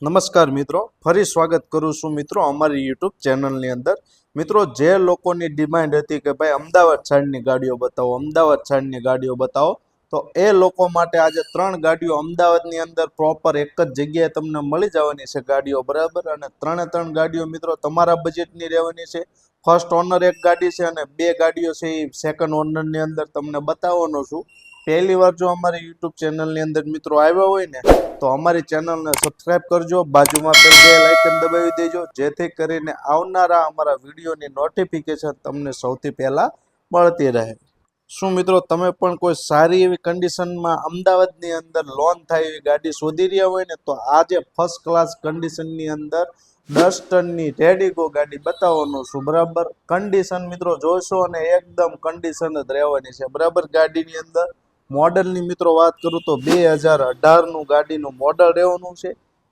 નમસ્કાર મિત્રો, ફરી સ્વાગત કરું છું મિત્રો અમારી યુટ્યુબ ચેનલની અંદર। મિત્રો, જે લોકોની ડિમાન્ડ હતી કે ભાઈ અમદાવાદ સાઈડની ગાડીઓ બતાવો, અમદાવાદ સાઈડની ગાડીઓ બતાવો, તો એ લોકો માટે આજે 3 ગાડીઓ અમદાવાદની અંદર પ્રોપર એક જ જગ્યાએ તમને મળી જવાની છે ગાડીઓ, બરાબર। અને 3 ગાડીઓ મિત્રો તમારા બજેટની રહેવાની છે। ફર્સ્ટ ઓનર એક ગાડી છે અને 2 ગાડીઓ છે એ સેકન્ડ ઓનરની અંદર તમને બતાવવાનો છું। પહેલી વાર જો અમારી યુટ્યુબ ચેનલની અંદર મિત્રો આવ્યા હોય ને તો અમારી ચેનલને સબસ્ક્રાઇબ કરજો, બાજુમાં બેલ આઇકન દબાવી દેજો, જેથી કરીને આવનારા અમારા વિડીયોની નોટિફિકેશન તમને સૌથી પહેલા મળતી રહે। શું મિત્રો તમે પણ કોઈ સારી એવી કન્ડિશનમાં અમદાવાદની અંદર લોન થાય એવી ગાડી શોધી રહ્યા હોય ને તો આજે ફર્સ્ટ ક્લાસ કન્ડિશનની અંદર ડસ્ટરની રેડીગો ગાડી બતાવવાનો છું, બરાબર। કન્ડિશન મિત્રો જોશો અને એકદમ કન્ડિશન જ રહેવાની છે, બરાબર। ગાડીની અંદર મોડલની મિત્રો વાત કરું તો 2018નું ગાડીનું મોડલ રહેવાનું છે।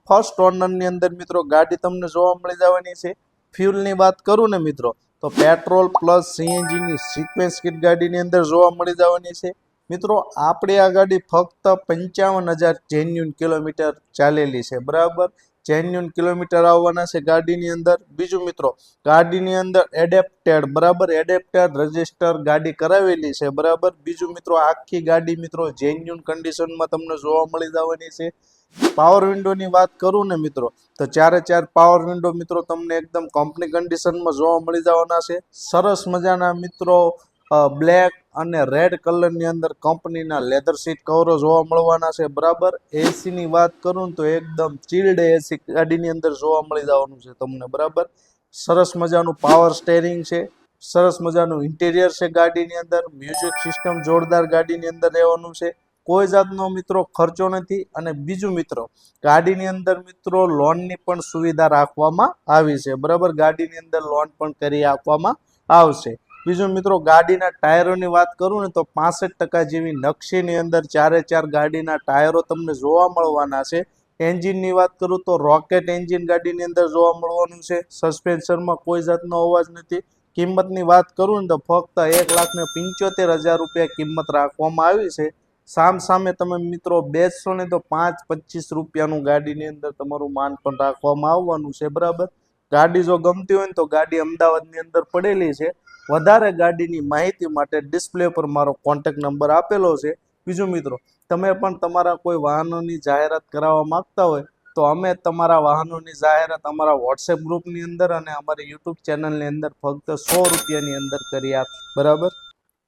ફર્સ્ટ ઓનરની અંદર મિત્રો ગાડી તમને જોવા મળી જવાની છે। ફ્યુલની વાત કરું ને મિત્રો તો પેટ્રોલ પ્લસ સીએનજીની સિક્વેન્સ કિટ ગાડીની અંદર જોવા મળી જવાની છે। મિત્રો આપણી આ ગાડી ફક્ત 55,000 જેન્યુન કિલોમીટર ચાલેલી છે, બરાબર। જેન્યુન કિલોમીટર આવવાના છે ગાડીની અંદર। બીજું મિત્રો ગાડીની અંદર એડેપ્ટેડ, બરાબર, એડેપ્ટેડ રજિસ્ટર ગાડી કરાવેલી છે, બરાબર। બીજું મિત્રો આખી ગાડી મિત્રો જેન્યુન કન્ડિશનમાં તમને જોવા મળી જવાની છે। પાવર વિન્ડોની વાત કરું ને મિત્રો તો 4 પાવર વિન્ડો મિત્રો તમને એકદમ કંપની કન્ડિશનમાં જોવા મળી જવાના છે। સરસ મજાના મિત્રો બ્લેક અને રેડ કલરની અંદર કંપનીના લેધર સીટ કવરો જોવા મળવાના છે, બરાબર। એસીની વાત કરું તો એકદમ ચિલ્ડ એસી ગાડીની અંદર જોવા મળી જવાનું છે તમને, બરાબર। સરસ મજાનું પાવર સ્ટેરિંગ છે, સરસ મજાનું ઇન્ટિરિયર છે ગાડીની અંદર। મ્યુઝિક સિસ્ટમ જોરદાર ગાડીની અંદર રહેવાનું છે, કોઈ જાતનો મિત્રો ખર્ચો નથી। અને બીજું મિત્રો ગાડીની અંદર મિત્રો લોનની પણ સુવિધા રાખવામાં આવી છે, બરાબર। ગાડીની અંદર લોન પણ કરી આપવામાં આવશે। બીજું મિત્રો ગાડીના ટાયરોની વાત કરું ને તો 65% જેવી નકશીની અંદર 4 ગાડીના ટાયરો તમને જોવા મળવાના છે। એન્જિનની વાત કરું તો રોકેટ એન્જિન ગાડીની અંદર જોવા મળવાનું છે। સસ્પેન્શનમાં કોઈ જાતનો અવાજ નથી। કિંમતની વાત કરું ને તો ફક્ત 1,75,000 રૂપિયા કિંમત રાખવામાં આવી છે। સામે તમે મિત્રો બેસશો ને તો 5-25 રૂપિયાનું ગાડીની અંદર તમારું માન પણ રાખવામાં આવવાનું છે, બરાબર। ગાડી જો ગમતી હોય ને તો ગાડી અમદાવાદની અંદર પડેલી છે। વધારે ગાડીની માહિતી માટે ડિસ્પ્લે પર મારો કોન્ટેક્ટ નંબર આપેલો છે। બીજું મિત્રો તમે પણ તમારા કોઈ વાહનોની જાહેરાત કરાવવા માંગતા હોય તો અમે તમારા વાહનોની જાહેરાત અમારા વોટ્સએપ ગ્રુપની અંદર અને અમારી યુટ્યુબ ચેનલની અંદર ફક્ત 100 રૂપિયાની અંદર કરી આપીએ, બરાબર।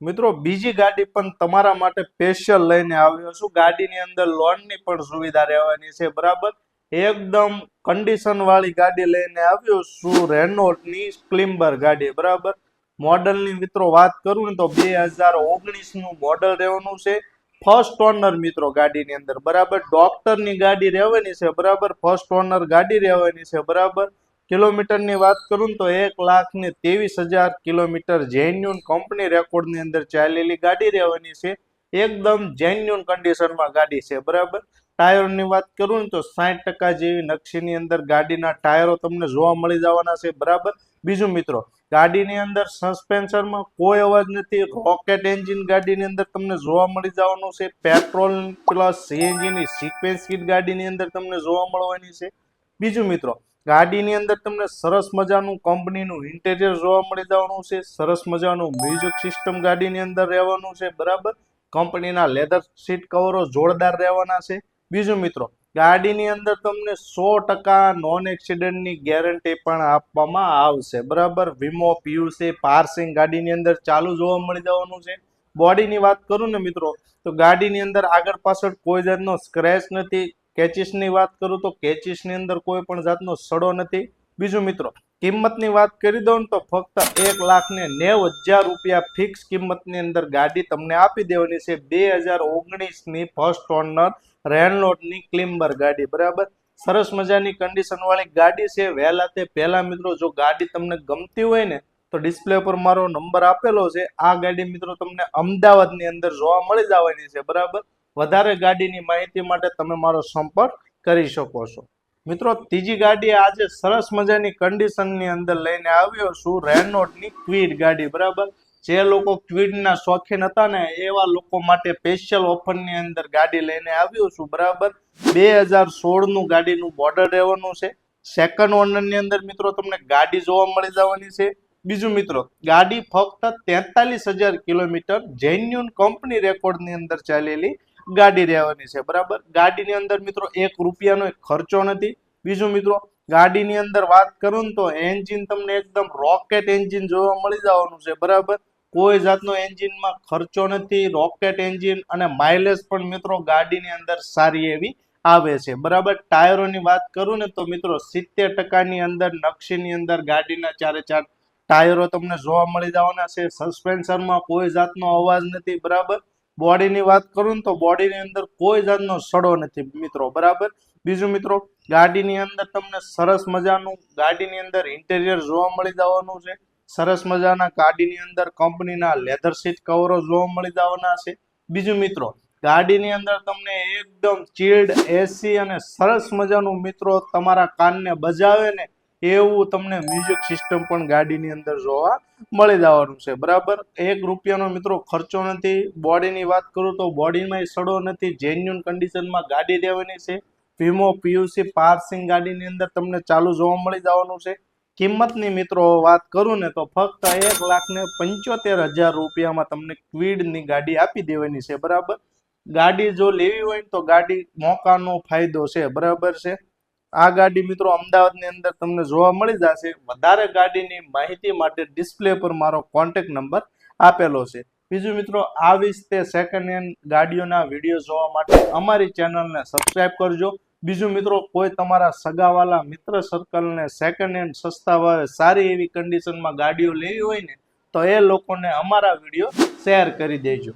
મિત્રો બીજી ગાડી પણ તમારા માટે સ્પેશિયલ લઈને આવ્યો છું। ગાડીની અંદર લોનની પણ સુવિધા રહેવાની છે, બરાબર। એકદમ કન્ડિશન વાળી ગાડી લઈને આવ્યો છું, રેનોલ્ટની ક્લિમ્બર ગાડી, બરાબર। મોડલની મિત્રો વાત કરું ને તો 2019નું મોડલ રહેવાનું છે। ફર્સ્ટ ઓનર મિત્રો ગાડીની અંદર, બરાબર। ડોક્ટરની ગાડી રહેવાની છે, બરાબર। ફર્સ્ટ ઓનર ગાડી રહેવાની છે, બરાબર। કિલોમીટરની વાત કરું તો 1,23,000 કિલોમીટર જેન્યુન કંપની રેકોર્ડની અંદર ચાલેલી ગાડી રહેવાની છે। એકદમ જેન્યુન કન્ડિશનમાં ગાડી છે, બરાબર। ટાયરોની વાત કરું ને તો 60% જેવી નકશીની અંદર ગાડીના ટાયરો તમને જોવા મળી જવાના છે, બરાબર। બીજું મિત્રો ગાડીની અંદર સસ્પેન્શનમાં કોઈ અવાજ નથી। રોકેટ એન્જિન ગાડીની અંદર તમને જોવા મળી જવાનું છે। પેટ્રોલ પ્લસ સીએનજીની સિક્વેન્સ કિટ ગાડીની અંદર તમને જોવા મળવાની છે। બીજું મિત્રો ગાડીની અંદર તમને સરસ મજાનું કંપનીનું ઇન્ટેરિયર જોવા મળી જવાનું છે। સરસ મજાનું મ્યુઝિક સિસ્ટમ ગાડીની અંદર રહેવાનું છે, બરાબર। કંપનીના લેધર સીટ કવરો જોરદાર રહેવાના છે। બીજું મિત્રો ગાડીની અંદર તમને 100% નોન એક્સિડન્ટની ગેરંટી પણ આપવામાં આવશે, બરાબર। વીમો પીયુસી પાર્સિંગ ગાડીની અંદર ચાલુ જોવા મળી જવાનું છે। બોડીની વાત કરું ને મિત્રો તો ગાડીની અંદર આગળ પાછળ કોઈ જાતનો સ્ક્રેચ નથી। કેચીસની વાત કરું તો કેચીસની અંદર કોઈ પણ જાતનો સડો નથી। બીજું મિત્રો કિંમતની વાત કરી દઉં તો ફક્ત 1,90,000 રૂપિયા ફિક્સ કિંમતની અંદર ગાડી તમને આપી દેવાની છે। 2019ની ફર્સ્ટ ઓનર રેનોલ્ટની ક્લિમ્બર ગાડી, બરાબર। સરસ મજાની કન્ડિશન વાળી ગાડી છે। વહેલા તે પહેલા મિત્રો જો ગાડી તમને ગમતી હોય ને તો ડિસ્પ્લે પર મારો નંબર આપેલો છે। આ ગાડી મિત્રો તમને અમદાવાદની અંદર જોવા મળી જવાની છે, બરાબર। વધારે ગાડીની માહિતી માટે તમે મારો સંપર્ક કરી શકો છો। મિત્રો ત્રીજી ગાડી આજે સરસ મજાની કન્ડિશનની અંદર લઈને આવ્યો છું, રેનોલ્ટની ક્વિડ ગાડી, બરાબર। જે લોકો ક્વિડના શોખીન હતા ને એવા લોકો માટે સ્પેશિયલ ઓફરની અંદર ગાડી લઈને આવ્યો છું, બરાબર. 2016 નું ગાડીનું મોડલ રહેવાનું છે. સેકન્ડ ઓનરની અંદર મિત્રો તમને ગાડી જોવા મળી જવાની છે. બીજું મિત્રો, ગાડી ફક્ત 43,000 કિલોમીટર જેન્યુન કંપની રેકોર્ડની અંદર ચાલેલી ગાડી રહેવાની છે, બરાબર. ગાડીની અંદર મિત્રો 1 રૂપિયાનો ખર્ચો નથી. બીજું મિત્રો, ગાડીની અંદર વાત કરું ને તો એન્જિન તમને એકદમ રોકેટ એન્જિન જોવા મળી જવાનું છે, બરાબર. કોઈ જાતનો એન્જિનમાં ખર્ચો નથી, રોકેટ એન્જિન, અને માઇલેજ પણ મિત્રો ગાડીની અંદર સારી એવી આવે છે, બરાબર. ટાયરોની વાત કરું ને તો મિત્રો 70% અંદર નકશીની અંદર ગાડીના 4 ટાયરો તમને જોવા મળી જવાના છે. સસ્પેન્શનમાં કોઈ જાતનો અવાજ નથી, બરાબર. બોડીની વાત કરું ને તો બોડીની અંદર કોઈ જાતનો સડો નથી મિત્રો, બરાબર. બીજું મિત્રો, ગાડીની અંદર તમને સરસ મજાનું ગાડીની અંદર ઇન્ટેરિયર જોવા મળી જવાનું છે. સરસ મજાના ગાડીની અંદર કંપનીના લેધર સીટ કવરો જોવા મળી જવાના છે. બીજું મિત્રો, ગાડીની અંદર તમને એકદમ ચિલ્ડ એસી અને સરસ મજાનું મિત્રો તમારા કાનને બજાવે ને એવું તમને મ્યુઝિક સિસ્ટમ પણ ગાડીની અંદર જોવા મળી જવાનું છે, બરાબર. 1 રૂપિયાનો મિત્રો ખર્ચો નથી. બોડીની વાત કરું તો બોડીમાં સડો નથી, જેન્યુન કન્ડિશનમાં ગાડી દેવાની છે. વીમો પીયુસી પાર્સિંગ ગાડીની અંદર તમને ચાલુ જોવા મળી જવાનું છે. કિંમતની મિત્રો વાત કરું ને તો ફક્ત 1,75,000 રૂપિયામાં તમને ક્વિડની ગાડી આપી દેવાની છે, બરાબર. ગાડી જો લેવી હોય તો ગાડી મોકાનો ફાયદો છે, બરાબર છે. આ ગાડી મિત્રો અમદાવાદની અંદર તમને જોવા મળી જશે. વધારે ગાડીની માહિતી માટે ડિસ્પ્લે પર મારો કોન્ટેક્ટ નંબર આપેલો છે. બીજું મિત્રો, આવી જ તે સેકન્ડ હેન્ડ ગાડીઓના વિડીયો જોવા માટે અમારી ચેનલને સબસ્ક્રાઇબ કરજો. બીજું મિત્રો, કોઈ તમારા સગાવાલા મિત્ર સર્કલને સેકન્ડ હેન્ડ સસ્તા ભાવે સારી એવી કન્ડિશનમાં ગાડીઓ લેવી હોય ને તો એ લોકોને અમારા વિડીયો શેર કરી દેજો.